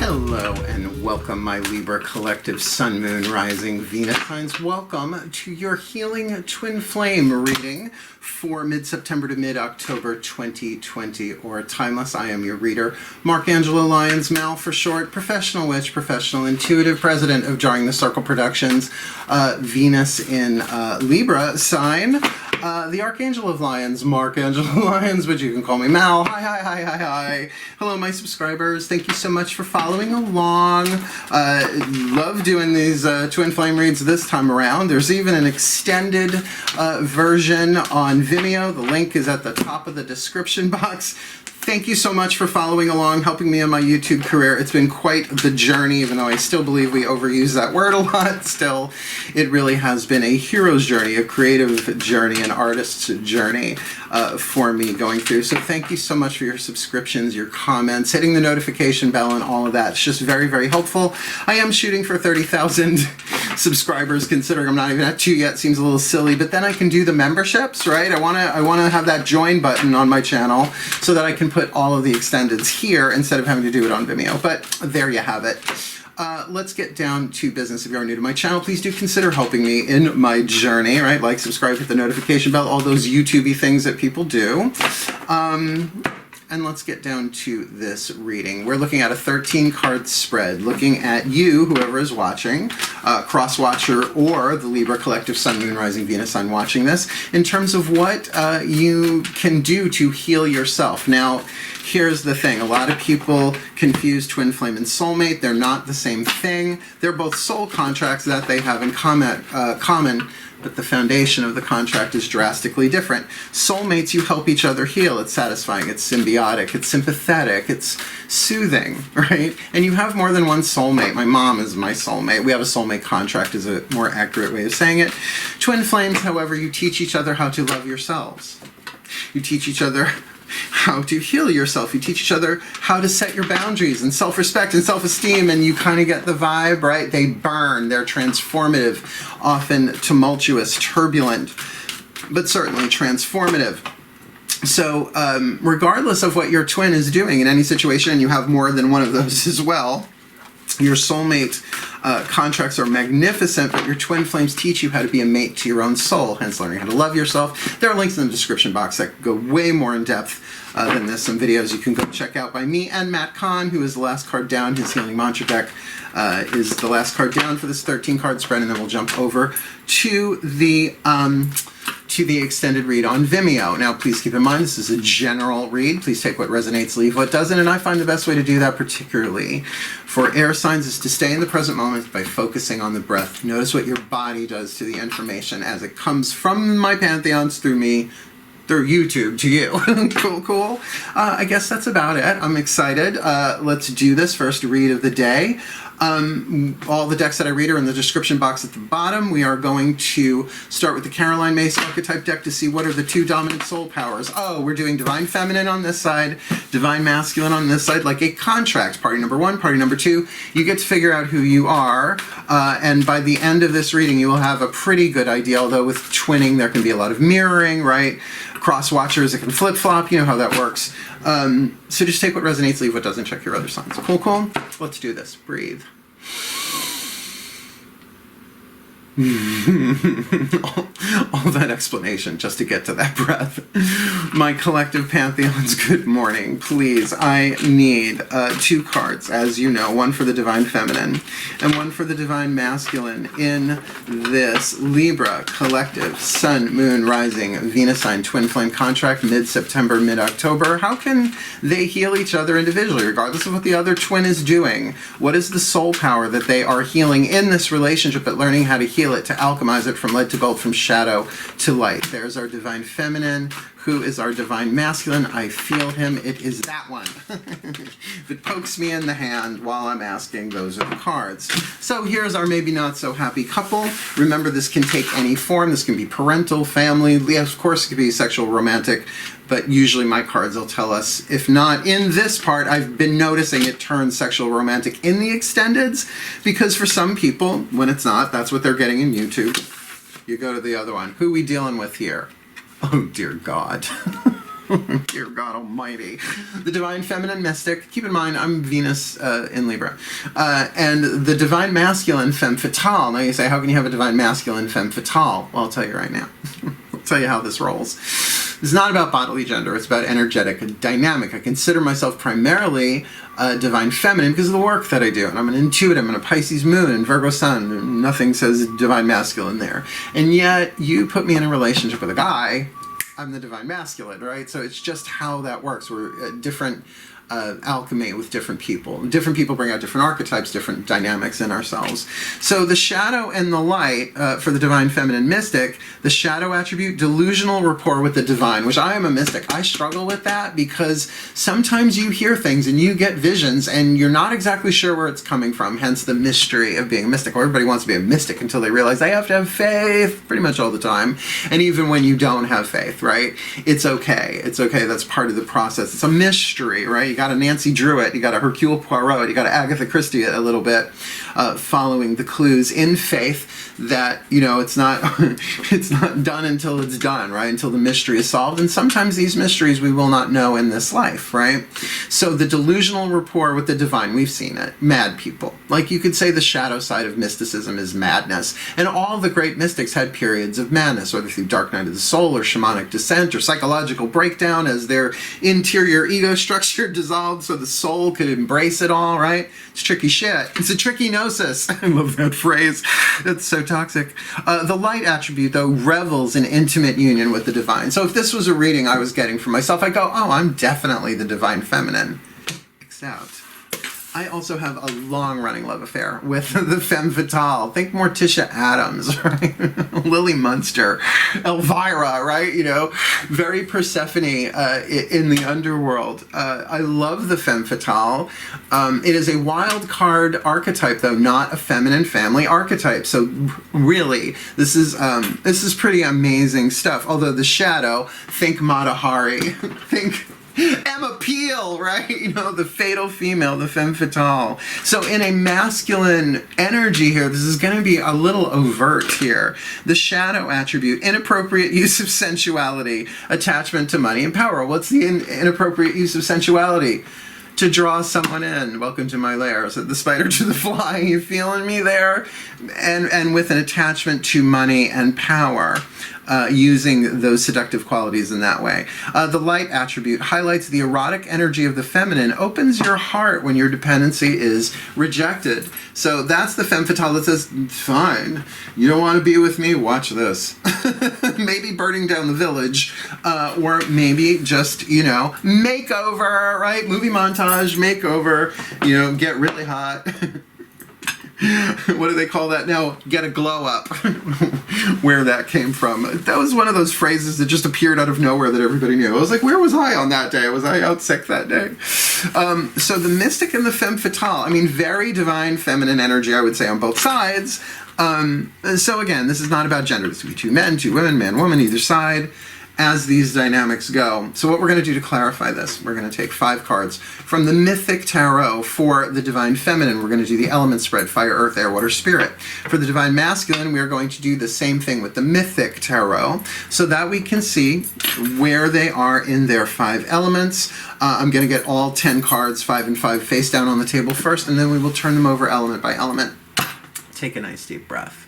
Hello and welcome, my Libra collective Sun, Moon, Rising, Venus signs. Welcome to your Healing Twin Flame reading for mid-September to mid-October 2020, or Timeless. I am your reader, Mark Angelo, Lyons, Mal for short, professional witch, professional intuitive, president of Jarring the Circle Productions, Venus in Libra sign. The Archangel of Lions, Mark Angelo Lyons, but you can call me Mal. Hi. Hello, my subscribers. Thank you so much for following along. Love doing these twin flame reads this time around. There's even an extended version on Vimeo. The link is at the top of the description box. Thank you so much for following along, helping me in my YouTube career. It's been quite the journey, even though I still believe we overuse that word a lot. Still, it really has been a hero's journey, a creative journey, an artist's journey for me going through. So thank you so much for your subscriptions, your comments, hitting the notification bell, and all of that. It's just very, very helpful. I am shooting for 30,000 subscribers, considering I'm not even at 2 yet. Seems a little silly, but then I can do the memberships, right? I want to have that join button on my channel so that I can put all of the extendeds here instead of having to do it on Vimeo. But there you have it. Let's get down to business. If you are new to my channel, please do consider helping me in my journey, right? Like, subscribe, hit the notification bell, all those YouTube-y things that people do. And let's get down to this reading. We're looking at a 13-card spread, looking at you, whoever is watching, cross-watcher or the Libra collective Sun, Moon, Rising, Venus sign watching this, in terms of what you can do to heal yourself. Now, here's the thing. A lot of people confuse twin flame and soulmate. They're not the same thing. They're both soul contracts that they have in common, but the foundation of the contract is drastically different. Soulmates, you help each other heal. It's satisfying, it's symbiotic, it's sympathetic, it's soothing, right? And you have more than one soulmate. My mom is my soulmate. We have a soulmate contract, is a more accurate way of saying it. Twin flames, however, you teach each other how to love yourselves. You teach each other how to heal yourself. You teach each other how to set your boundaries and self-respect and self-esteem, and you kind of get the vibe, right? They burn, they're transformative, often tumultuous, turbulent, but certainly transformative. So regardless of what your twin is doing in any situation, and you have more than one of those as well, your soulmate contracts are magnificent, but your twin flames teach you how to be a mate to your own soul, hence learning how to love yourself. There are links in the description box that go way more in depth than this. Some videos you can go check out by me and Matt Kahn, who is the last card down. His Healing Mantra deck is the last card down for this 13-card spread, and then we'll jump over to the extended read on Vimeo. Now, please keep in mind, this is a general read. Please take what resonates, leave what doesn't, and I find the best way to do that, particularly for air signs, is to stay in the present moment by focusing on the breath. Notice what your body does to the information as it comes from my pantheons through me, through YouTube to you. Cool. I guess that's about it. I'm excited. Let's do this first read of the day. All the decks that I read are in the description box at the bottom. We are going to start with the Caroline Myss archetype deck to see what are the two dominant soul powers. Oh, we're doing Divine Feminine on this side, Divine Masculine on this side, like a contract. Party number one, party number two. You get to figure out who you are, and by the end of this reading, you will have a pretty good idea, although with twinning, there can be a lot of mirroring, right? Cross-watchers, it can flip-flop, you know how that works. So just take what resonates, leave what doesn't, check your other signs. Cool? Let's do this. Breathe. all that explanation just to get to that breath. My collective pantheons, good morning. Please, I need 2 cards, as you know, one for the Divine Feminine and one for the Divine Masculine in this Libra collective Sun, Moon, Rising, Venus sign twin flame contract, mid-September, mid-October. How can they heal each other individually, regardless of what the other twin is doing? What is the soul power that they are healing in this relationship, but learning how to heal it, to alchemize it from lead to gold, from shadow to light? There's our Divine Feminine. Who is our Divine Masculine? I feel him. It is that one. If it pokes me in the hand while I'm asking, those are the cards. So here's our maybe not so happy couple. Remember, this can take any form. This can be parental, family. Yes, of course, it could be sexual, romantic. But usually my cards will tell us, if not in this part, I've been noticing it turns sexual, romantic in the extendeds, because for some people, when it's not, that's what they're getting in YouTube. You go to the other one. Who are we dealing with here? Oh, dear God. Dear God Almighty. The Divine Feminine Mystic. Keep in mind, I'm Venus in Libra. And the Divine Masculine Femme Fatale. Now you say, how can you have a Divine Masculine Femme Fatale? Well, I'll tell you right now. I'll tell you how this rolls. It's not about bodily gender. It's about energetic dynamic. I consider myself primarily divine feminine because of the work that I do. And I'm an intuitive. I'm a Pisces moon and Virgo sun. And nothing says divine masculine there. And yet you put me in a relationship with a guy, I'm the divine masculine, right? So it's just how that works. We're different alchemy with different people. Different people bring out different archetypes, different dynamics in ourselves. So the shadow and the light for the Divine Feminine Mystic, the shadow attribute, delusional rapport with the divine, which I am a mystic. I struggle with that because sometimes you hear things and you get visions and you're not exactly sure where it's coming from, hence the mystery of being a mystic. Well, everybody wants to be a mystic until they realize they have to have faith pretty much all the time. And even when you don't have faith, right? It's okay. It's okay. That's part of the process. It's a mystery, right? You got a Nancy Drewitt, you got a Hercule Poirot, you got a Agatha Christie a little bit, following the clues in faith that, you know, it's not it's not done until it's done, right? Until the mystery is solved. And sometimes these mysteries we will not know in this life, right? So the delusional rapport with the divine, we've seen it. Mad people. Like you could say the shadow side of mysticism is madness. And all the great mystics had periods of madness, whether through dark night of the soul or shamanic descent or psychological breakdown as their interior ego structure dissolved so the soul could embrace it all, right? It's tricky shit. It's a tricky gnosis. I love that phrase. It's so toxic. The light attribute, though, revels in intimate union with the divine. So if this was a reading I was getting for myself, I go, oh, I'm definitely the divine feminine. Except I also have a long-running love affair with the Femme Fatale. Think Morticia Adams, right? Lily Munster, Elvira, right? You know, very Persephone in the underworld. I love the Femme Fatale. It is a wild card archetype, though, not a feminine family archetype. So really, this is pretty amazing stuff. Although the shadow, think Mata Hari, think Emma Peel, right? You know, the fatal female, the femme fatale. So in a masculine energy here, this is going to be a little overt here. The shadow attribute, inappropriate use of sensuality, attachment to money and power. What's the inappropriate use of sensuality? To draw someone in. Welcome to my lair. So the spider to the fly. You feeling me there? And with an attachment to money and power. Using those seductive qualities in that way. The light attribute highlights the erotic energy of the feminine, opens your heart when your dependency is rejected. So that's the femme fatale that says, fine, you don't want to be with me? Watch this. Maybe burning down the village, or maybe just, you know, makeover, right? Movie montage, makeover, you know, get really hot. What do they call that now? Get a glow up. Where that came from. That was one of those phrases that just appeared out of nowhere that everybody knew. I was like, where was I on that day? Was I out sick that day? So the mystic and the femme fatale, I mean, very divine feminine energy, I would say, on both sides. So again, this is not about gender. This could be two men, two women, man, woman, either side, as these dynamics go. So what we're going to do to clarify this, we're going to take 5 cards from the Mythic Tarot for the Divine Feminine. We're going to do the element spread, fire, earth, air, water, spirit. For the Divine Masculine, we are going to do the same thing with the Mythic Tarot so that we can see where they are in their 5 elements. I'm going to get all 10 cards, 5 and 5, face down on the table first, and then we will turn them over element by element. Take a nice deep breath.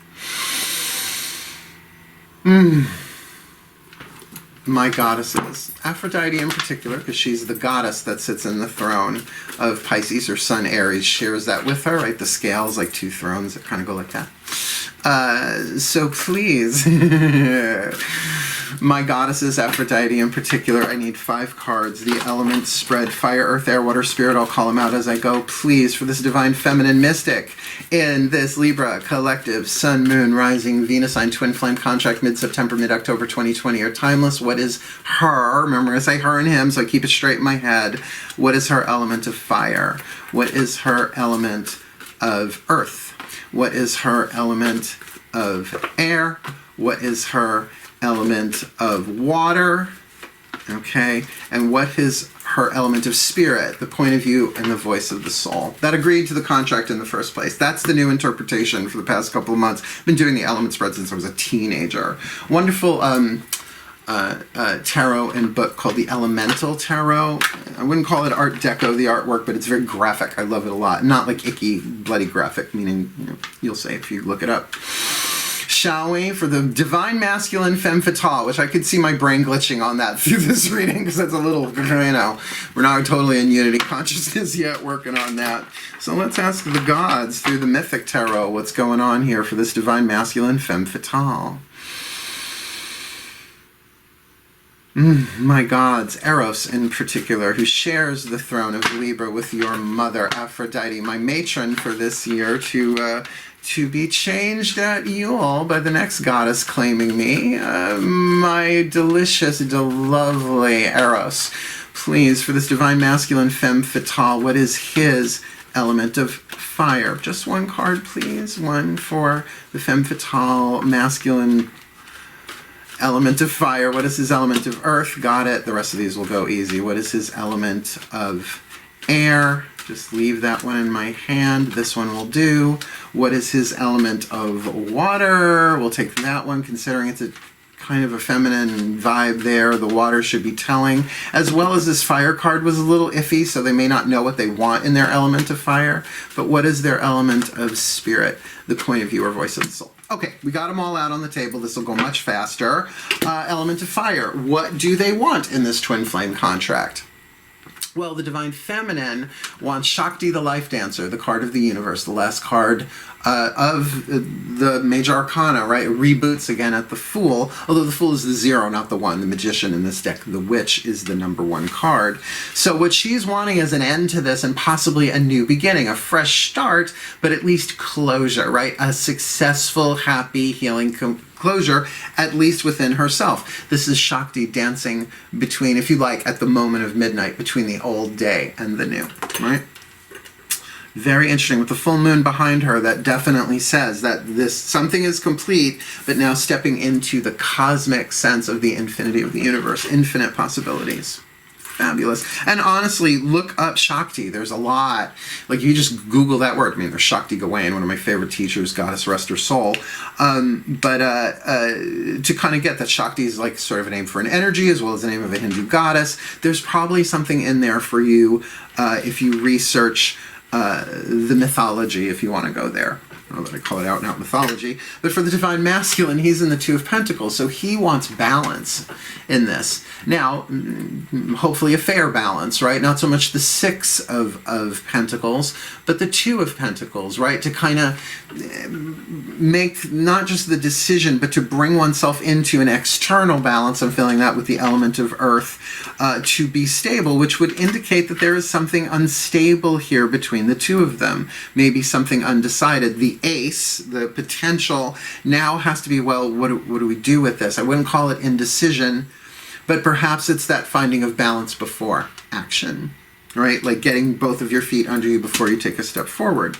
My goddesses, Aphrodite in particular, because she's the goddess that sits in the throne of Pisces, or Sun Aries, shares that with her, right? The scales, like 2 thrones that kind of go like that. So please, my goddesses, Aphrodite in particular, I need 5 cards. The elements spread, fire, earth, air, water, spirit. I'll call them out as I go. Please, for this divine feminine mystic in this Libra collective, Sun, Moon, Rising, Venus sign, Twin Flame contract, mid-September, mid-October 2020 are timeless. What is her? Remember, I say her and him, so I keep it straight in my head. What is her element of fire? What is her element of earth? What is her element of air? What is her element of water? Okay, and what is her element of spirit, the point of view and the voice of the soul? That agreed to the contract in the first place. That's the new interpretation for the past couple of months. I've been doing the element spread since I was a teenager. Wonderful tarot and book called the Elemental Tarot. I wouldn't call it Art Deco, the artwork, but it's very graphic. I love it a lot. Not like icky, bloody graphic, meaning, you know, you'll say if you look it up. Shall we? For the Divine Masculine Femme Fatale, which I could see my brain glitching on that through this reading, because that's a little, you know, we're not totally in unity consciousness yet, working on that. So let's ask the gods through the Mythic Tarot what's going on here for this Divine Masculine Femme Fatale. My gods, Eros in particular, who shares the throne of Libra with your mother, Aphrodite, my matron for this year, to be changed at Yule by the next goddess claiming me, my delicious, lovely Eros. Please, for this Divine Masculine Femme Fatale, what is his element of fire? Just one card, please. One for the Femme Fatale, masculine element of fire. What is his element of earth? Got it. The rest of these will go easy. What is his element of air? Just leave that one in my hand. This one will do. What is his element of water? We'll take that one, considering it's a kind of a feminine vibe there. The water should be telling. As well as this fire card was a little iffy, so they may not know what they want in their element of fire. But what is their element of spirit? The point of view or voice of the soul. Okay, we got them all out on the table. This will go much faster. Element of fire. What do they want in this twin flame contract? Well, the Divine Feminine wants Shakti, the Life Dancer, the card of the universe, the last card of the major arcana, right? It reboots again at the Fool, although the Fool is the 0, not the 1. The Magician in this deck, the Witch, is the number 1 card. So what she's wanting is an end to this and possibly a new beginning, a fresh start, but at least closure, right? A successful, happy, healing closure, at least within herself. This is Shakti dancing between, if you like, at the moment of midnight, between the old day and the new, right? Very interesting. With the full moon behind her, that definitely says that this something is complete, but now stepping into the cosmic sense of the infinity of the universe, infinite possibilities. Fabulous. And honestly, look up Shakti. There's a lot. Like, you just Google that word. I mean, there's Shakti Gawain, one of my favorite teachers, goddess rest her soul. To kind of get that Shakti is like sort of a name for an energy as well as the name of a Hindu goddess. There's probably something in there for you if you research the mythology, if you want to go there. I don't know that I call it out and out mythology. But for the Divine Masculine, he's in the 2 of Pentacles, so he wants balance in this. Now, hopefully a fair balance, right? Not so much the 6 of Pentacles, but the 2 of Pentacles, right? To kind of make not just the decision, but to bring oneself into an external balance. I'm feeling that with the element of earth, to be stable, which would indicate that there is something unstable here between the 2 of them. Maybe something undecided. The ace, the potential, now has to be, well, what do we do with this? I wouldn't call it indecision, but perhaps it's that finding of balance before action, right? Like getting both of your feet under you before you take a step forward.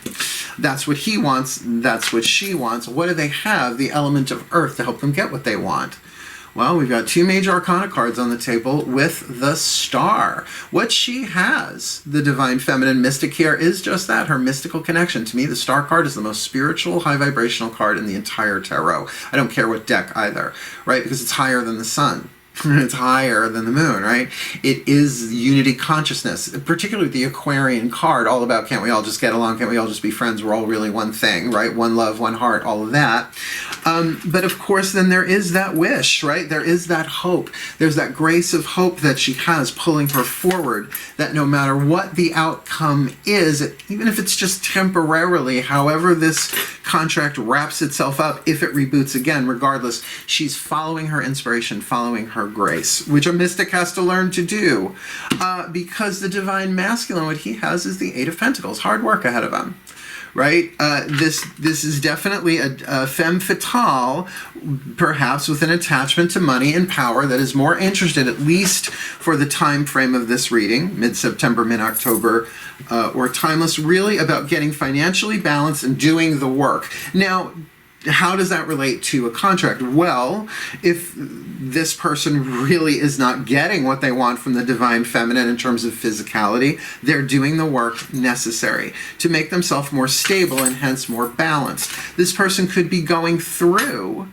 That's what he wants. That's what she wants. What do they have? The element of earth to help them get what they want. Well, we've got 2 major arcana cards on the table with the Star. What she has, the Divine Feminine Mystic here, is just that, her mystical connection. To me, the Star card is the most spiritual, high vibrational card in the entire tarot. I don't care what deck either, right? Because it's higher than the sun. It's higher than the moon, right? It is unity consciousness, particularly the Aquarian card, all about can't we all just get along, can't we all just be friends, we're all really one thing, right? One love, one heart, all of that. But of course, then there is that wish, right? There is that hope. There's that grace of hope that she has pulling her forward, that no matter what the outcome is, even if it's just temporarily, however this contract wraps itself up, if it reboots again, regardless, she's following her inspiration, following her grace, which a mystic has to learn to do, because the Divine Masculine, what he has is the 8 of Pentacles, hard work ahead of him, right? This is definitely a femme fatale, perhaps with an attachment to money and power, that is more interested, at least for the time frame of this reading, mid-September, mid-October, or timeless, really about getting financially balanced and doing the work. Now, how does that relate to a contract? Well, if this person really is not getting what they want from the Divine Feminine in terms of physicality, they're doing the work necessary to make themselves more stable and hence more balanced. This person could be going through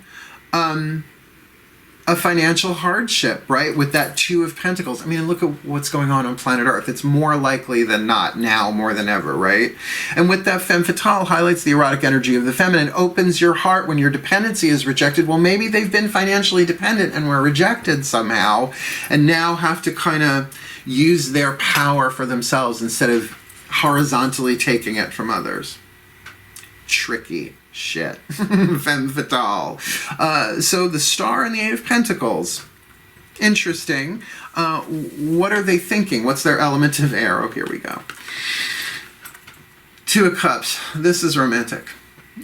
a financial hardship, right? With that Two of Pentacles. I mean, look at what's going on planet Earth. It's more likely than not now more than ever, right? And with that Femme Fatale, highlights the erotic energy of the feminine, opens your heart when your dependency is rejected. Well, maybe they've been financially dependent and were rejected somehow, and now have to kind of use their power for themselves instead of horizontally taking it from others. Tricky shit. Femme Fatale. So the Star and the Eight of Pentacles. Interesting. What are they thinking? What's their element of air? Oh, here we go. Two of Cups. This is romantic.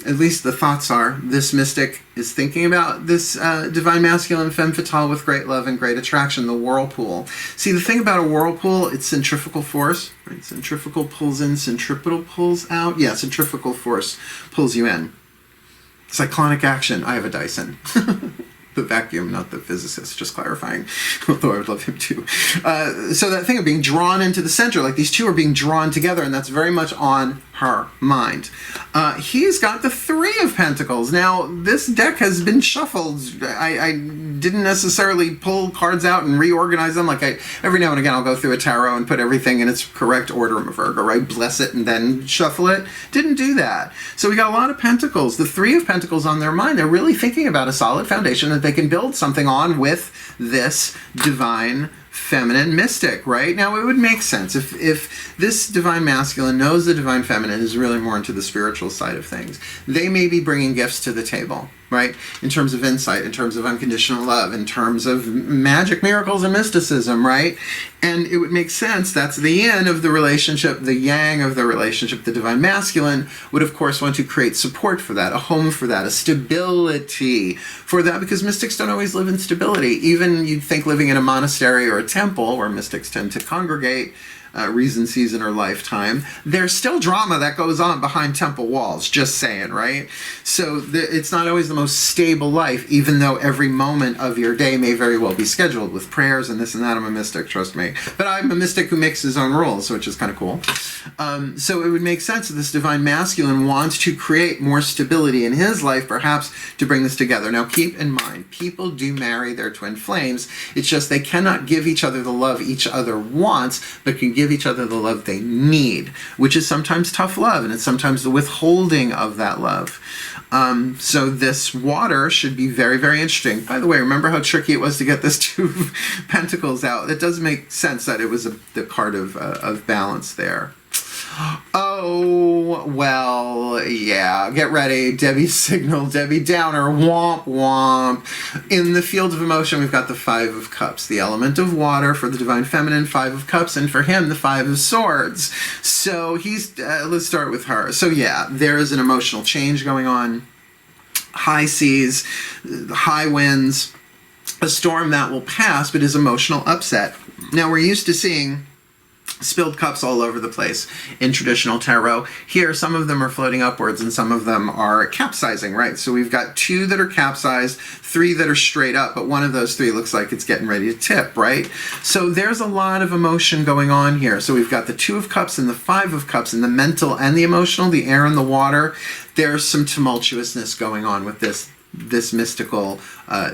At least the thoughts are. This mystic is thinking about this divine masculine Femme Fatale with great love and great attraction, the whirlpool. See, the thing about a whirlpool, it's centrifugal force. Right? Centrifugal pulls in, centripetal pulls out. Yeah, centrifugal force pulls you in. Cyclonic action. I have a Dyson. The vacuum, not the physicist, just clarifying, although I would love him too. So that thing of being drawn into the center, like these two are being drawn together, and that's very much on her mind. He's got the Three of Pentacles. Now, this deck has been shuffled. I didn't necessarily pull cards out and reorganize them. Like every now and again, I'll go through a tarot and put everything in its correct order, Virgo, right? Bless it and then shuffle it. Didn't do that. So we got a lot of Pentacles. The Three of Pentacles on their mind. They're really thinking about a solid foundation that they can build something on with this divine feminine mystic, right? Now, it would make sense if this divine masculine knows the divine feminine is really more into the spiritual side of things. They may be bringing gifts to the table, right? In terms of insight, in terms of unconditional love, in terms of magic, miracles, and mysticism, right? And it would make sense that's the yin of the relationship, the yang of the relationship. The divine masculine would, of course, want to create support for that, a home for that, a stability for that, because mystics don't always live in stability. Even you'd think living in a monastery or a temple where mystics tend to congregate, reason, season, or lifetime, there's still drama that goes on behind temple walls, just saying, right? So it's not always the most stable life, even though every moment of your day may very well be scheduled with prayers and this and that. I'm a mystic, trust me. But I'm a mystic who makes his own rules, which is kind of cool. So it would make sense that this divine masculine wants to create more stability in his life, perhaps to bring this together. Now, keep in mind, people do marry their twin flames. It's just they cannot give each other the love each other wants, but can give each other the love they need, which is sometimes tough love, and it's sometimes the withholding of that love. So this water should be very, very interesting. By the way, remember how tricky it was to get this Two of Pentacles out? It does make sense that it was the card of balance there. Oh, well, yeah. Get ready. Debbie's signal, Debbie Downer, womp womp. In the field of emotion, we've got the Five of Cups, the element of water for the divine feminine, Five of Cups, and for him, the Five of Swords. So he's, let's start with her. So yeah, there is an emotional change going on. High seas, high winds, a storm that will pass, but is emotional upset. Now, we're used to seeing spilled cups all over the place in traditional tarot. Here, some of them are floating upwards and some of them are capsizing, right? So we've got two that are capsized, three that are straight up, but one of those three looks like it's getting ready to tip, right? So there's a lot of emotion going on here. So we've got the Two of Cups and the Five of Cups, and the mental and the emotional, the air and the water. There's some tumultuousness going on with this mystical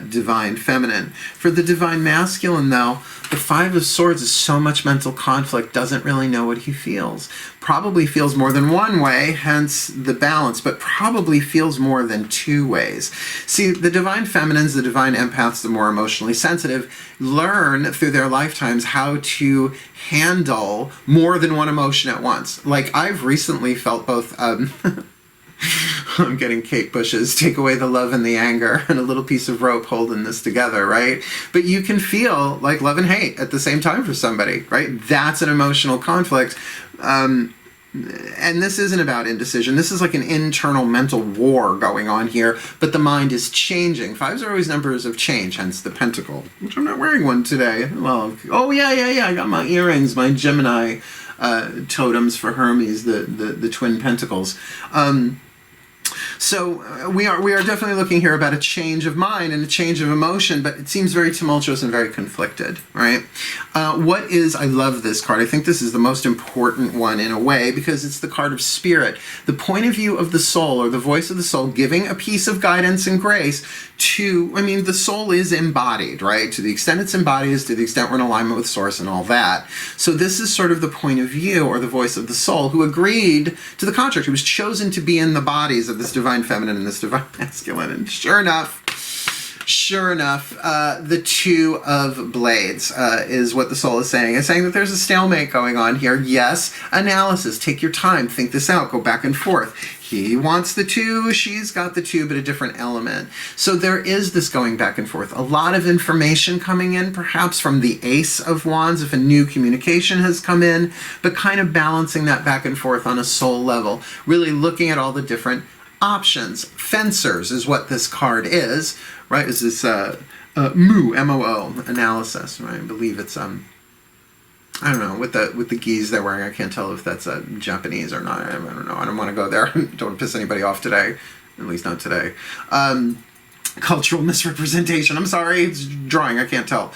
divine feminine. For the divine masculine, though, the Five of Swords is so much mental conflict, doesn't really know what he feels. Probably feels more than one way, hence the balance, but probably feels more than two ways. See, the divine feminines, the divine empaths, the more emotionally sensitive, learn through their lifetimes how to handle more than one emotion at once. Like, I've recently felt both I'm getting Kate Bush's take away the love and the anger and a little piece of rope holding this together, right? But you can feel like love and hate at the same time for somebody, right? That's an emotional conflict. And this isn't about indecision. This is like an internal mental war going on here, but the mind is changing. Fives are always numbers of change, hence the pentacle, which I'm not wearing one today. Well, oh yeah, I got my earrings, my Gemini totems for Hermes, the twin pentacles. So we are definitely looking here about a change of mind and a change of emotion, but it seems very tumultuous and very conflicted, right? I love this card. I think this is the most important one in a way because it's the card of spirit. The point of view of the soul, or the voice of the soul, giving a piece of guidance and grace to, the soul is embodied, right? To the extent it's embodied is to the extent we're in alignment with source and all that. So this is sort of the point of view or the voice of the soul who agreed to the contract, who was chosen to be in the bodies of this divine feminine and this divine masculine. And sure enough, the Two of Blades is what the soul is saying. It's saying that there's a stalemate going on here. Yes, analysis. Take your time. Think this out. Go back and forth. He wants the two, she's got the two, but a different element. So there is this going back and forth. A lot of information coming in, perhaps from the Ace of Wands, if a new communication has come in, but kind of balancing that back and forth on a soul level. Really looking at all the different options. Fencers is what this card is, right? Is this M-O-O analysis, right? I believe it's I don't know, with the gis they're wearing, I can't tell if that's Japanese or not. I don't know. I don't want to go there. Don't want to piss anybody off today. At least not today. Cultural misrepresentation. I'm sorry, it's drawing. I can't tell.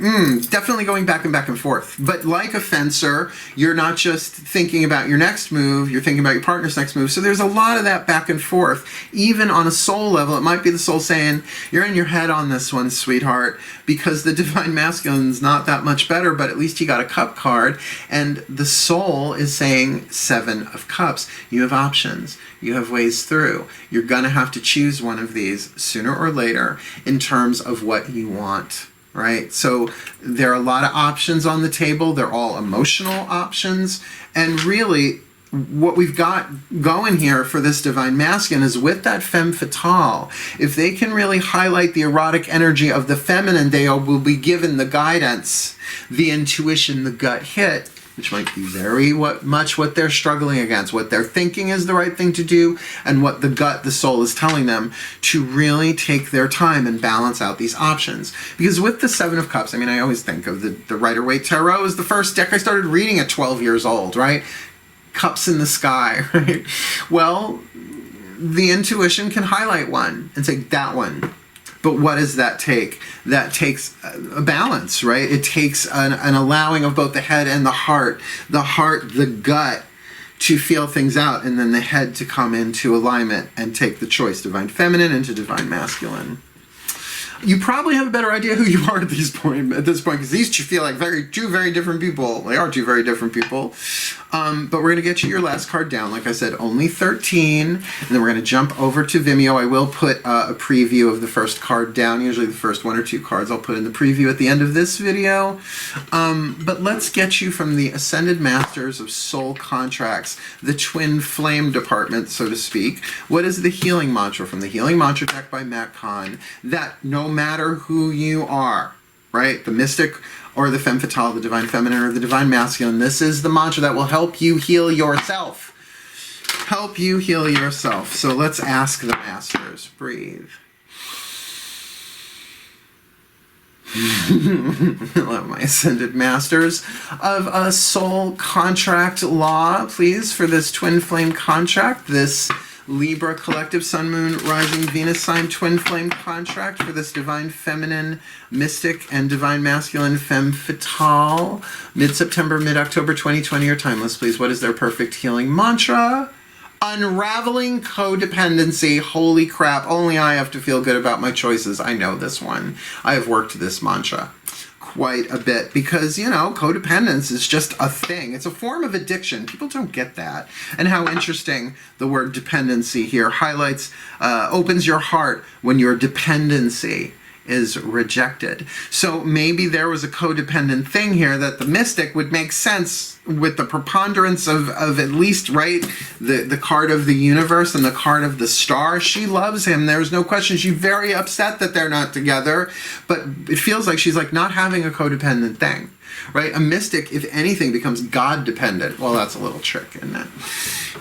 Definitely going back and forth. But like a fencer, you're not just thinking about your next move, you're thinking about your partner's next move. So there's a lot of that back and forth. Even on a soul level, it might be the soul saying, you're in your head on this one, sweetheart, because the divine masculine's not that much better, but at least you got a cup card. And the soul is saying 7 of Cups. You have options. You have ways through. You're going to have to choose one of these sooner or later in terms of what you want. Right? So there are a lot of options on the table. They're all emotional options. And really, what we've got going here for this divine masculine is with that femme fatale. If they can really highlight the erotic energy of the feminine, they will be given the guidance, the intuition, the gut hit, which might be very much what they're struggling against, what they're thinking is the right thing to do, and what the soul is telling them to really take their time and balance out these options. Because with the 7 of Cups, I always think of the Rider-Waite Tarot as the first deck I started reading at 12 years old, right? Cups in the sky, right? Well, the intuition can highlight one and say, that one. But what does that take? That takes a balance, right? It takes an allowing of both the head and the heart, the gut, to feel things out, and then the head to come into alignment and take the choice, divine feminine into divine masculine. You probably have a better idea who you are at this point, because these two feel like two very different people. They are two very different people. But we're going to get you your last card down. Like I said, only 13. And then we're going to jump over to Vimeo. I will put a preview of the first card down. Usually the first 1 or 2 cards I'll put in the preview at the end of this video. But let's get you from the Ascended Masters of Soul Contracts, the twin flame department, so to speak. What is the healing mantra from the Healing Mantra deck by Matt Kahn? That no matter who you are, right? The mystic or the femme fatale, the divine feminine or the divine masculine, this is the mantra that will help you heal yourself. Help you heal yourself. So let's ask the masters. Breathe. Let my Ascended Masters of a Soul Contract Law, please, for this twin flame contract, this Libra collective Sun, Moon, Rising, Venus sign twin flame contract for this divine feminine, mystic, and divine masculine femme fatale, mid-September, mid-October 2020 or timeless, please. What is their perfect healing mantra? Unraveling codependency. Holy crap, only I have to feel good about my choices. I know this one. I have worked this mantra quite a bit because, codependence is just a thing. It's a form of addiction. People don't get that. And how interesting the word dependency here highlights, opens your heart when your dependency is rejected. So maybe there was a codependent thing here that the mystic would make sense with the preponderance of at least, right, the card of the universe and the card of the star. She loves him. There's no question. She's very upset that they're not together, but it feels like she's like not having a codependent thing, right? A mystic, if anything, becomes God dependent. Well, that's a little trick, isn't it?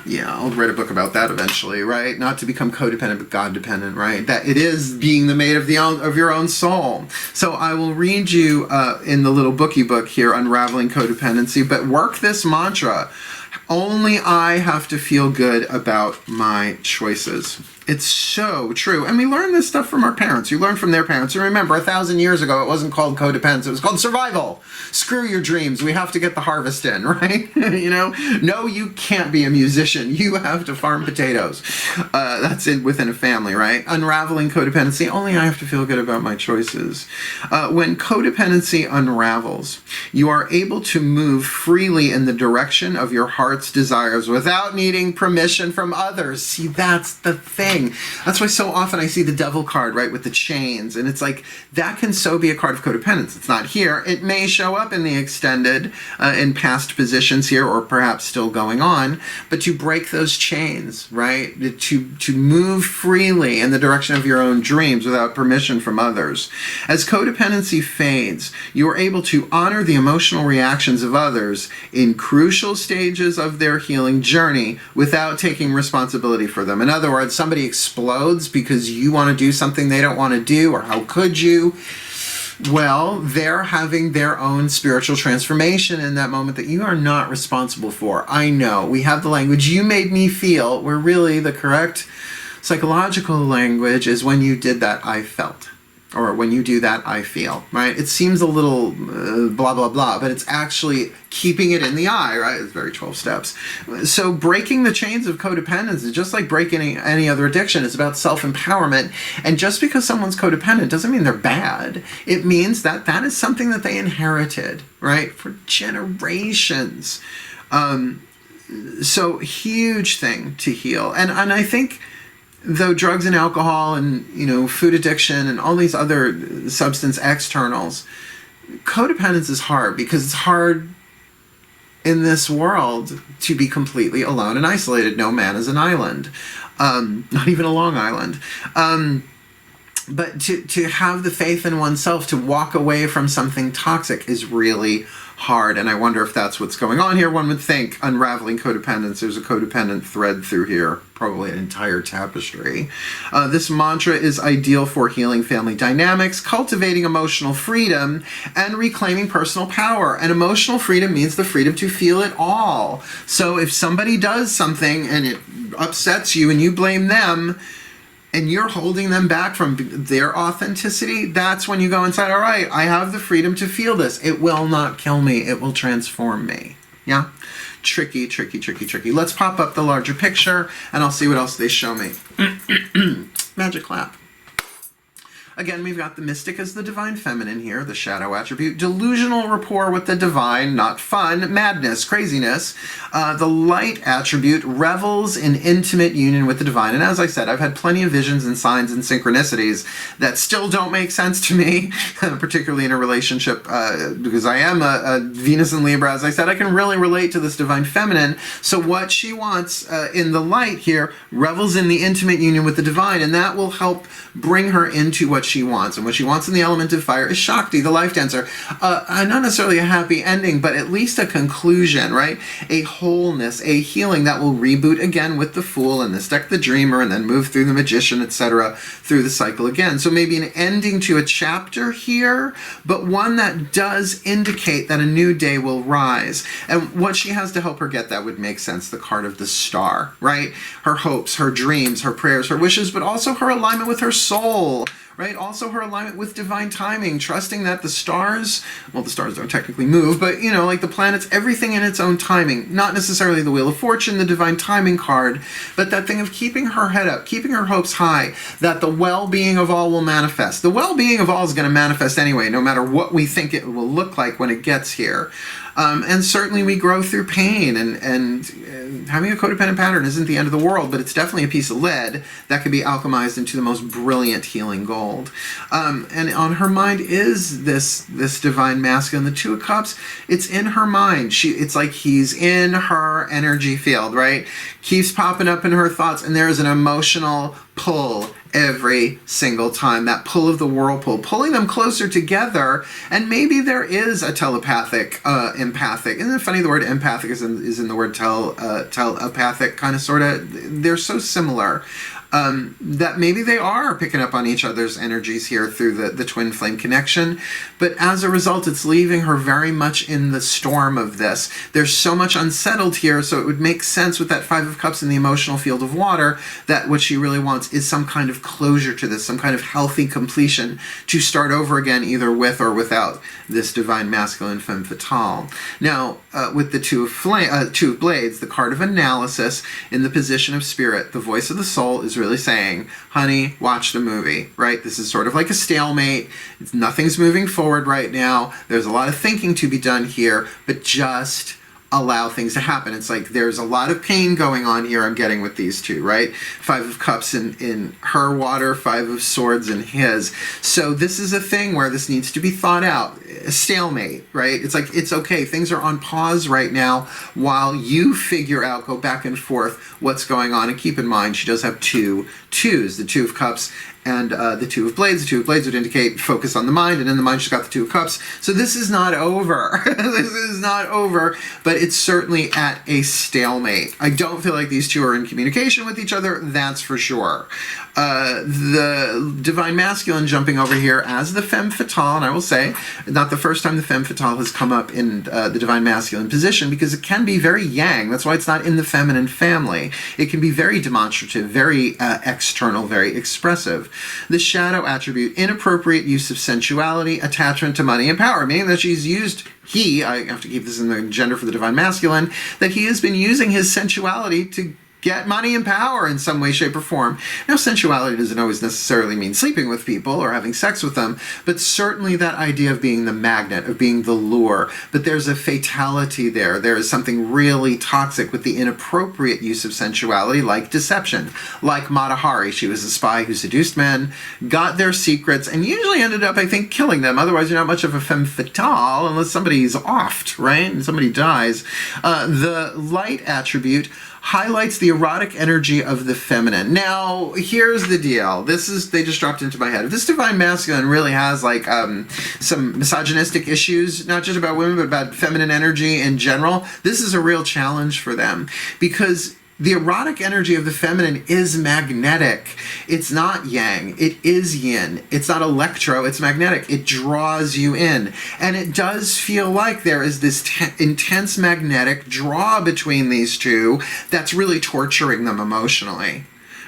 Yeah, I'll write a book about that eventually, right? Not to become codependent, but God dependent, right? That it is being the mate of your own soul. So I will read you in the little bookie book here, Unraveling Codependency, but work this mantra. Only I have to feel good about my choices. It's so true. And we learn this stuff from our parents. You learn from their parents. And remember, 1,000 years ago, it wasn't called codependence. It was called survival. Screw your dreams. We have to get the harvest in, right? You know? No, you can't be a musician. You have to farm potatoes. That's it within a family, right? Unraveling codependency. Only I have to feel good about my choices. When codependency unravels, you are able to move freely in the direction of your heart's desires without needing permission from others. See, that's the thing. That's why so often I see the devil card, right, with the chains. And it's like, that can so be a card of codependence. It's not here. It may show up in the extended, in past positions here, or perhaps still going on. But to break those chains, right, to move freely in the direction of your own dreams without permission from others. As codependency fades, you are able to honor the emotional reactions of others in crucial stages of their healing journey without taking responsibility for them. In other words, somebody explodes because you want to do something they don't want to do, or how could you? Well, they're having their own spiritual transformation in that moment that you are not responsible for. I know, we have the language, you made me feel, where really the correct psychological language is when you did that, I felt. Or when you do that, I feel, right? It seems a little blah, blah, blah, but it's actually keeping it in the eye, right? It's very 12 steps. So breaking the chains of codependence is just like breaking any other addiction. It's about self-empowerment. And just because someone's codependent doesn't mean they're bad. It means that that is something that they inherited, right? For generations. So huge thing to heal. And I think, though drugs and alcohol and, you know, food addiction and all these other substance externals, codependence is hard because it's hard in this world to be completely alone and isolated. No man is an island, not even a Long Island. But to have the faith in oneself to walk away from something toxic is really hard. And I wonder if that's what's going on here. One would think unraveling codependence, there's a codependent thread through here, probably an entire tapestry. This mantra is ideal for healing family dynamics, cultivating emotional freedom, and reclaiming personal power. And emotional freedom means the freedom to feel it all. So if somebody does something and it upsets you and you blame them, and you're holding them back from their authenticity, that's when you go inside, all right, I have the freedom to feel this. It will not kill me. It will transform me. Yeah? Tricky, tricky, tricky, tricky. Let's pop up the larger picture, and I'll see what else they show me. Magic clap. Again, we've got the mystic as the divine feminine here, the shadow attribute. Delusional rapport with the divine, not fun. Madness, craziness. The light attribute revels in intimate union with the divine. And as I said, I've had plenty of visions and signs and synchronicities that still don't make sense to me, particularly in a relationship, because I am a Venus in Libra. As I said, I can really relate to this divine feminine. So what she wants in the light here revels in the intimate union with the divine, and that will help bring her into what she wants. And what she wants in the element of fire is Shakti, the life dancer. Not necessarily a happy ending, but at least a conclusion, right? A wholeness, a healing that will reboot again with the Fool, and this deck the Dreamer, and then move through the Magician, etc., through the cycle again. So maybe an ending to a chapter here, but one that does indicate that a new day will rise. And what she has to help her get that would make sense, the card of the Star, right? Her hopes, her dreams, her prayers, her wishes, but also her alignment with her soul, right? Also her alignment with divine timing, trusting that the stars, well, the stars don't technically move, but, you know, like the planets, everything in its own timing. Not necessarily the Wheel of Fortune, the divine timing card, but that thing of keeping her head up, keeping her hopes high, that the well-being of all will manifest. The well-being of all is going to manifest anyway, no matter what we think it will look like when it gets here. And certainly we grow through pain, and having a codependent pattern isn't the end of the world, but it's definitely a piece of lead that can be alchemized into the most brilliant healing gold. And on her mind is this divine masculine, the Two of Cups. It's in her mind. It's like he's in her energy field, right? Keeps popping up in her thoughts, and there's an emotional pull every single time, that pull of the whirlpool, pulling them closer together. And maybe there is a telepathic, empathic. Isn't it funny the word empathic is in the word telepathic, kind of, sort of? They're so similar. that maybe they are picking up on each other's energies here through the twin flame connection. But as a result, it's leaving her very much in the storm of this. There's so much unsettled here, so it would make sense with that Five of Cups in the emotional field of water that what she really wants is some kind of closure to this, some kind of healthy completion to start over again, either with or without this divine masculine femme fatale. Now, with the Two of Blades, the card of analysis in the position of spirit, the voice of the soul is really saying, honey, watch the movie, right? This is sort of like a stalemate. Nothing's moving forward right now. There's a lot of thinking to be done here, but just allow things to happen. It's like there's a lot of pain going on here I'm getting with these two, right? Five of Cups in her water, Five of Swords in his. So this is a thing where this needs to be thought out. A stalemate, right? It's like, it's okay. Things are on pause right now while you figure out, go back and forth what's going on. And keep in mind, she does have two twos, the Two of Cups and the Two of Blades. The Two of Blades would indicate focus on the mind, and in the mind she's got the Two of Cups. So this is not over. This is not over, but it's certainly at a stalemate. I don't feel like these two are in communication with each other, that's for sure. The divine masculine jumping over here as the femme fatale, and I will say, not the first time the femme fatale has come up in the divine masculine position, because it can be very yang. That's why it's not in the feminine family. It can be very demonstrative, very external, very expressive. The shadow attribute, inappropriate use of sensuality, attachment to money and power, meaning that she's used, I have to keep this in the gender for the divine masculine, that he has been using his sensuality to get money and power in some way, shape, or form. Now, sensuality doesn't always necessarily mean sleeping with people or having sex with them, but certainly that idea of being the magnet, of being the lure. But there's a fatality there. There is something really toxic with the inappropriate use of sensuality, like deception. Like Mata Hari, she was a spy who seduced men, got their secrets, and usually ended up, I think, killing them. Otherwise, you're not much of a femme fatale unless somebody's offed, right? And somebody dies. The light attribute highlights the erotic energy of the feminine. Now, here's the deal. They just dropped into my head. If this divine masculine really has like some misogynistic issues, not just about women, but about feminine energy in general, this is a real challenge for them, because the erotic energy of the feminine is magnetic. It's not yang. It is yin. It's not electro. It's magnetic. It draws you in. And it does feel like there is this intense magnetic draw between these two that's really torturing them emotionally,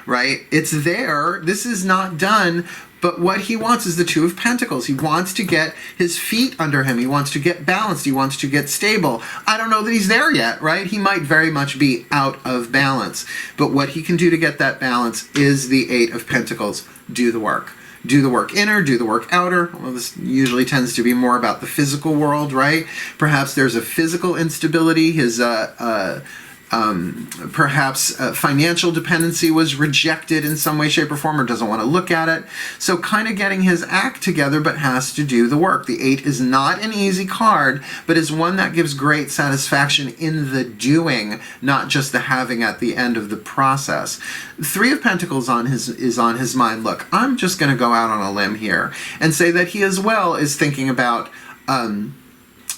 right? It's there. This is not done. But what he wants is the Two of Pentacles. He wants to get his feet under him. He wants to get balanced. He wants to get stable. I don't know that he's there yet, right? He might very much be out of balance. But what he can do to get that balance is the Eight of Pentacles. Do the work. Do the work inner, do the work outer. Well, this usually tends to be more about the physical world, right? Perhaps there's a physical instability. His perhaps financial dependency was rejected in some way, shape, or form, or doesn't want to look at it. So kind of getting his act together, but has to do the work. The Eight is not an easy card, but is one that gives great satisfaction in the doing, not just the having at the end of the process. Three of Pentacles is on his mind. Look, I'm just going to go out on a limb here and say that he as well is thinking about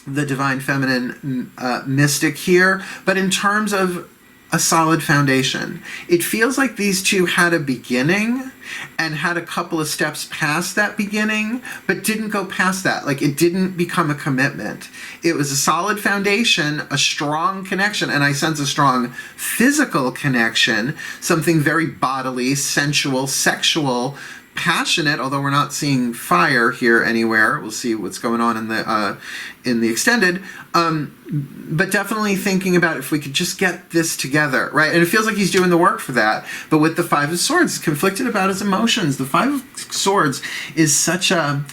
the divine feminine mystic here, but in terms of a solid foundation. It feels like these two had a beginning and had a couple of steps past that beginning, but didn't go past that. Like, it didn't become a commitment. It was a solid foundation, a strong connection, and I sense a strong physical connection, something very bodily, sensual, sexual, passionate, although we're not seeing fire here anywhere. We'll see what's going on in the extended, but definitely thinking about if we could just get this together, right? And it feels like he's doing the work for that. But with the Five of Swords, conflicted about his emotions. The Five of Swords is such a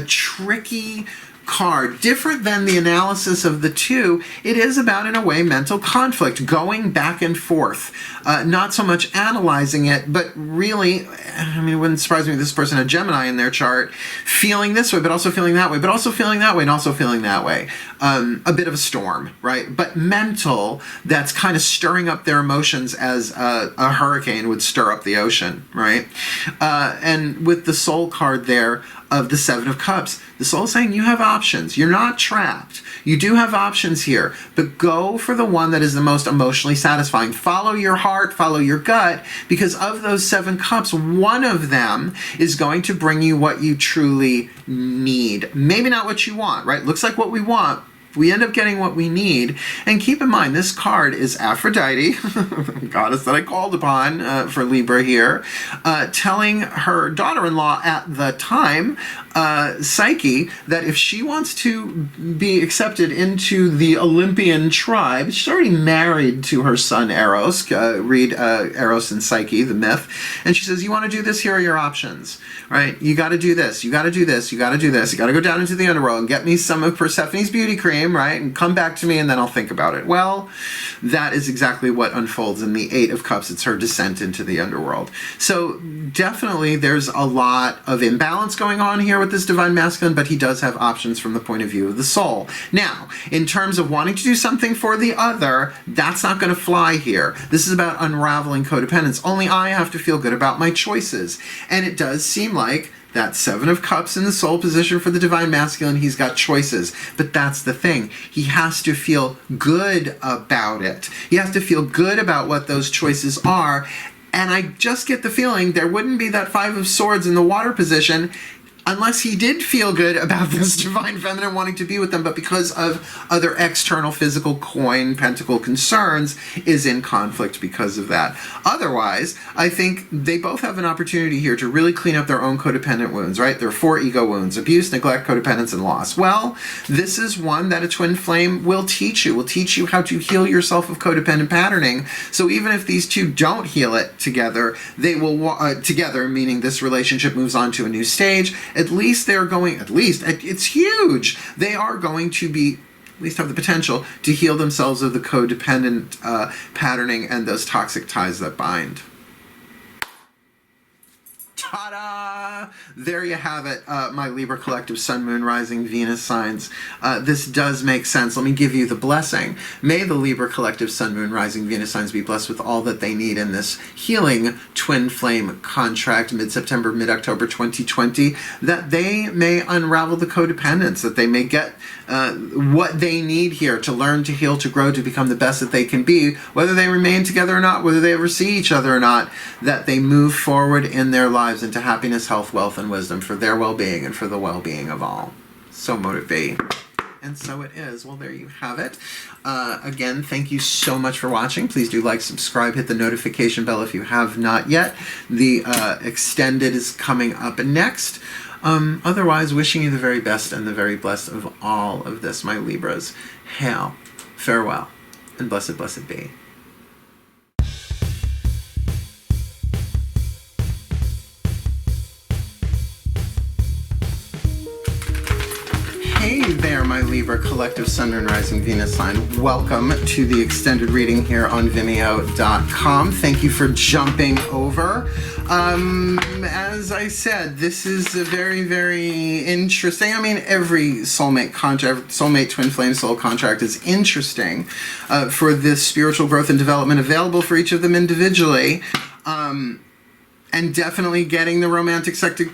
tricky card. Different than the analysis of the two, it is about, in a way, mental conflict, going back and forth. Not so much analyzing it, but really, I mean, it wouldn't surprise me if this person had Gemini in their chart, feeling this way, but also feeling that way, but also feeling that way, and also feeling that way. A bit of a storm, right? But mental, that's kind of stirring up their emotions as a hurricane would stir up the ocean, right? And with the Soul card there, of the Seven of Cups. The Soul is saying you have options. You're not trapped. You do have options here, but go for the one that is the most emotionally satisfying. Follow your heart, follow your gut, because of those 7 cups, one of them is going to bring you what you truly need. Maybe not what you want, right? Looks like what we want. We end up getting what we need. And keep in mind, this card is Aphrodite, goddess that I called upon for Libra here, telling her daughter-in-law at the time, Psyche, that if she wants to be accepted into the Olympian tribe, she's already married to her son Eros, read Eros and Psyche, the myth, and she says, you want to do this, here are your options, right? You got to do this, you got to do this, you got to do this, you got to go down into the underworld and get me some of Persephone's beauty cream, right? And come back to me and then I'll think about it. Well, that is exactly what unfolds in the 8 of Cups. It's her descent into the underworld. So definitely there's a lot of imbalance going on here with this Divine Masculine, but he does have options from the point of view of the soul. Now, in terms of wanting to do something for the other, that's not going to fly here. This is about unraveling codependence. Only I have to feel good about my choices. And it does seem like that 7 of Cups in the soul position for the Divine Masculine, he's got choices. But that's the thing. He has to feel good about it. He has to feel good about what those choices are. And I just get the feeling there wouldn't be that 5 of Swords in the water position unless he did feel good about this Divine Feminine wanting to be with them, but because of other external physical coin, pentacle concerns, is in conflict because of that. Otherwise, I think they both have an opportunity here to really clean up their own codependent wounds, right? There are 4 ego wounds: abuse, neglect, codependence, and loss. Well, this is one that a twin flame will teach you how to heal yourself of codependent patterning. So even if these two don't heal it together, they will, together, meaning this relationship moves on to a new stage, at least they're going, it's huge. They are going to be, at least have the potential to heal themselves of the codependent patterning and those toxic ties that bind. Ta-da! There you have it, my Libra collective Sun, Moon, Rising, Venus signs. This does make sense. Let me give you the blessing. May the Libra collective Sun, Moon, Rising, Venus signs be blessed with all that they need in this healing twin flame contract mid-September, mid-October 2020, that they may unravel the codependence, that they may get what they need here to learn, to heal, to grow, to become the best that they can be, whether they remain together or not, whether they ever see each other or not, that they move forward in their lives into happiness, health, wealth, and wisdom for their well-being and for the well-being of all. So motivate. And so it is. Well, there you have it. Again, thank you so much for watching. Please do like, subscribe, hit the notification bell if you have not yet. The extended is coming up next. Otherwise, wishing you the very best and the very blessed of all of this, my Libras. Hail, farewell, and blessed, blessed be. Hey there, my Libra collective Sun, Moon, Rising, Venus sign. Welcome to the extended reading here on Vimeo.com. Thank you for jumping over. As I said, this is a very, very interesting. I mean, every soulmate contract, soulmate twin flame soul contract is interesting for this spiritual growth and development available for each of them individually. And definitely getting the romantic sexual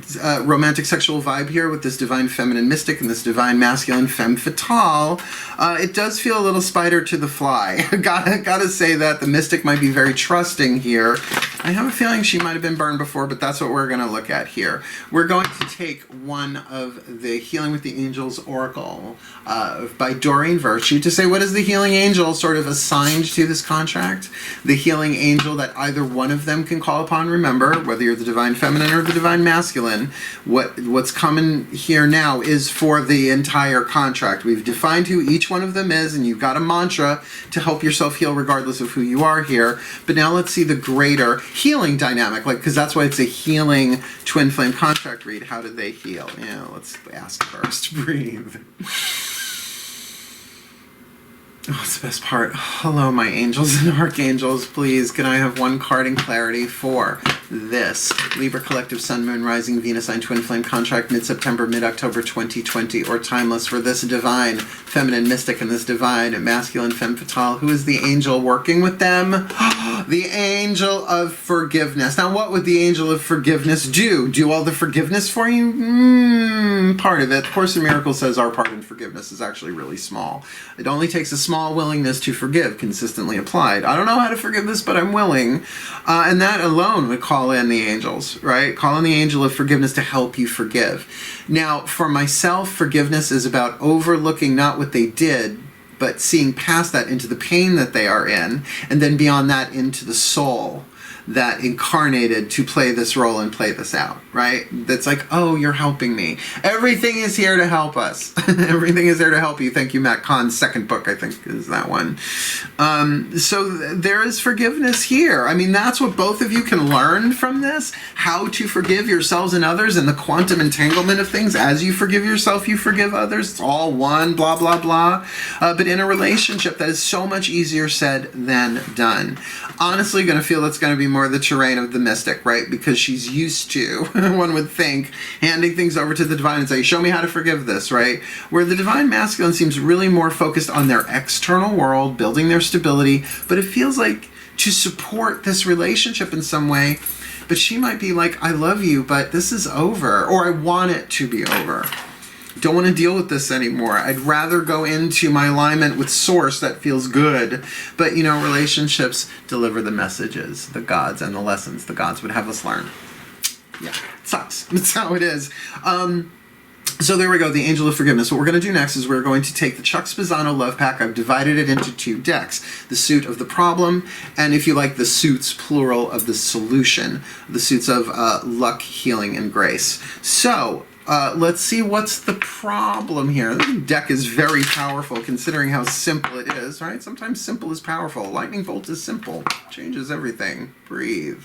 vibe here with this Divine Feminine Mystic and this Divine Masculine Femme Fatale. It does feel a little spider to the fly. Gotta say that. The Mystic might be very trusting here. I have a feeling she might have been burned before, but that's what we're going to look at here. We're going to take one of the Healing with the Angels Oracle by Doreen Virtue to say, what is the healing angel sort of assigned to this contract? The healing angel that either one of them can call upon. Remember, whether you're the Divine Feminine or the Divine Masculine, what's coming here now is for the entire contract. We've defined who each one of them is, and you've got a mantra to help yourself heal regardless of who you are here. But now let's see the greater healing dynamic, because that's why it's a healing twin flame contract read. How did they heal? Yeah, let's ask first. Breathe. Oh, it's the best part. Hello, my angels and archangels. Please, can I have one card in clarity for this. Libra Collective Sun, Moon, Rising, Venus, Sign, Twin Flame contract, mid-September, mid-October 2020, or timeless for this divine feminine mystic and this divine masculine femme fatale. Who is the angel working with them? The angel of forgiveness. Now, what would the angel of forgiveness do? Do all the forgiveness for you? Part of it. Course in Miracles says our part in forgiveness is actually really small. It only takes a small willingness to forgive, consistently applied. I don't know how to forgive this, but I'm willing. And that alone would call in the angels, right? Call in the angel of forgiveness to help you forgive. Now, for myself, forgiveness is about overlooking not what they did, but seeing past that into the pain that they are in, and then beyond that into the soul that incarnated to play this role and play this out, right? That's like, oh, you're helping me. Everything is here to help us. Everything is there to help you. Thank you, Matt Kahn's second book, I think, is that one. So there is forgiveness here. I mean, that's what both of you can learn from this, how to forgive yourselves and others, and the quantum entanglement of things. As you forgive yourself, you forgive others. It's all one, blah, blah, blah. But in a relationship, that is so much easier said than done. Honestly, going to feel it's going to be more the terrain of the mystic, right? Because she's used to, one would think, handing things over to the divine and say, show me how to forgive this, right? Where the divine masculine seems really more focused on their external world, building their stability, but it feels like to support this relationship in some way. But she might be like, I love you, but this is over, or I want it to be over. Don't want to deal with this anymore. I'd rather go into my alignment with source that feels good. But, you know, relationships deliver the messages, the gods, and the lessons the gods would have us learn. Yeah, it sucks. That's how it is. So there we go, the Angel of Forgiveness. What we're going to do next is we're going to take the Chuck Spezzano Love Pack. I've divided it into 2 decks. The suit of the problem, and if you like, the suits, plural, of the solution. The suits of luck, healing, and grace. So let's see what's the problem here. This deck is very powerful considering how simple it is, right? Sometimes simple is powerful. Lightning bolt is simple. Changes everything. Breathe.